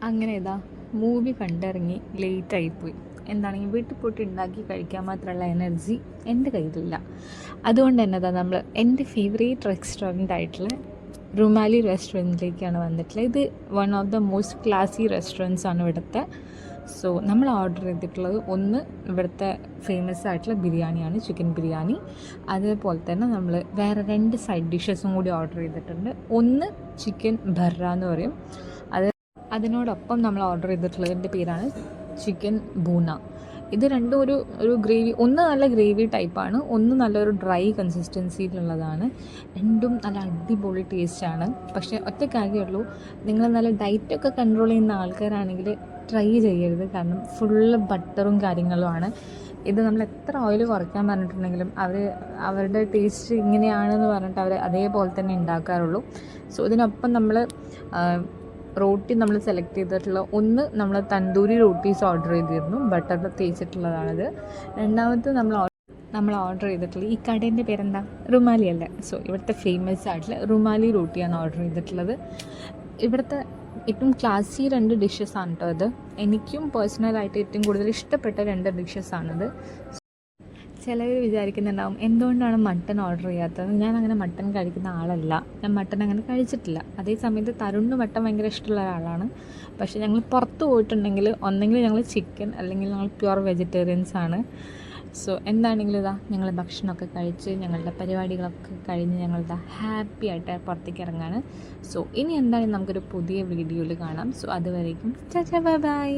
അങ്ങനെ ഇതാ മൂവി കണ്ടിറങ്ങി ലേറ്റായിപ്പോയി. എന്താണെങ്കിൽ വീട്ടിൽ പോയിട്ട് ഉണ്ടാക്കി കഴിക്കാൻ മാത്രമുള്ള എനർജി എൻ്റെ കയ്യിലില്ല. അതുകൊണ്ട് തന്നെ ഇതാ നമ്മൾ എൻ്റെ ഫേവറേറ്റ് റെസ്റ്റോറൻ്റ് ആയിട്ടുള്ള റുമാലി റെസ്റ്റോറൻറ്റിലേക്കാണ് വന്നിട്ടുള്ളത്. ഇത് one of the most classy restaurants ആണ് ഇവിടുത്തെ. സോ നമ്മൾ ഓർഡർ ചെയ്തിട്ടുള്ളത് ഒന്ന് ഇവിടുത്തെ ഫേമസ് ആയിട്ടുള്ള ബിരിയാണിയാണ്, ചിക്കൻ ബിരിയാണി. അതേപോലെ തന്നെ നമ്മൾ വേറെ 2 സൈഡ് ഡിഷസും കൂടി ഓർഡർ ചെയ്തിട്ടുണ്ട്. ഒന്ന് ചിക്കൻ ബർറ എന്ന് പറയും. അതിനോടൊപ്പം നമ്മൾ ഓർഡർ ചെയ്തിട്ടുള്ളതിൻ്റെ പേരാണ് ചിക്കൻ ബൂന. ഇത് രണ്ടും ഒരു ഗ്രേവി, ഒന്ന് നല്ല ഗ്രേവി ടൈപ്പാണ്, ഒന്ന് നല്ലൊരു ഡ്രൈ കൺസിസ്റ്റൻസിയിലുള്ളതാണ്. രണ്ടും നല്ല അടിപൊളി ടേസ്റ്റാണ്. പക്ഷേ ഒറ്റ കാര്യമുള്ളൂ, നിങ്ങൾ നല്ല ഡയറ്റൊക്കെ കൺട്രോൾ ചെയ്യുന്ന ആൾക്കാരാണെങ്കിൽ ട്രൈ ചെയ്യരുത്. കാരണം ഫുള്ള് ബട്ടറും കാര്യങ്ങളുമാണ്. ഇത് നമ്മൾ എത്ര ഓയിൽ കുറയ്ക്കാൻ പറഞ്ഞിട്ടുണ്ടെങ്കിലും അവരുടെ ടേസ്റ്റ് ഇങ്ങനെയാണെന്ന് പറഞ്ഞിട്ട് അവർ അതേപോലെ തന്നെ ഉണ്ടാക്കാറുള്ളൂ. സോ ഇതിനൊപ്പം നമ്മൾ റോട്ടി നമ്മൾ സെലക്ട് ചെയ്തിട്ടുള്ള ഒന്ന് നമ്മൾ തന്തൂരി റോട്ടീസ് ഓർഡർ ചെയ്തിരുന്നു, ബട്ടർ തേച്ചിട്ടുള്ളതാണിത്. രണ്ടാമത് നമ്മൾ ഓർഡർ ചെയ്തിട്ടുള്ള ഈ കടേൻ്റെ പേരെന്താ, റുമാലി അല്ലേ. സോ ഇവിടുത്തെ ഫേമസ് ആയിട്ടുള്ള റുമാലി റോട്ടിയാണ് ഓർഡർ ചെയ്തിട്ടുള്ളത്. ഇവിടുത്തെ ഏറ്റവും ക്ലാസി 2 ഡിഷസാണ് കേട്ടോ ഇത്. എനിക്കും പേഴ്സണലായിട്ട് ഏറ്റവും കൂടുതൽ ഇഷ്ടപ്പെട്ട 2 ഡിഷസാണിത്. ചിലവർ വിചാരിക്കുന്നുണ്ടാവും എന്തുകൊണ്ടാണ് മട്ടൺ ഓർഡർ ചെയ്യാത്തത്. ഞാൻ അങ്ങനെ മട്ടൺ കഴിക്കുന്ന ആളല്ല, ഞാൻ മട്ടൺ അങ്ങനെ കഴിച്ചിട്ടില്ല. അതേ സമയത്ത് തരുണിന് മട്ടൺ ഭയങ്കര ഇഷ്ടമുള്ള ഒരാളാണ്. പക്ഷേ ഞങ്ങൾ പുറത്ത് പോയിട്ടുണ്ടെങ്കിൽ ഒന്നെങ്കിൽ ഞങ്ങൾ ചിക്കൻ അല്ലെങ്കിൽ ഞങ്ങൾ പ്യുവർ വെജിറ്റേറിയൻസ് ആണ്. സോ എന്താണെങ്കിലും ഇതാ ഞങ്ങൾ ഭക്ഷണമൊക്കെ കഴിച്ച് ഞങ്ങളുടെ പരിപാടികളൊക്കെ കഴിഞ്ഞ് ഞങ്ങളിതാ ഹാപ്പി ആയിട്ട് പുറത്തേക്ക് ഇറങ്ങാണ്. സോ ഇനി എന്തായാലും നമുക്കൊരു പുതിയ വീഡിയോയിൽ കാണാം. സോ അതുവരേക്കും ബൈ ബൈ.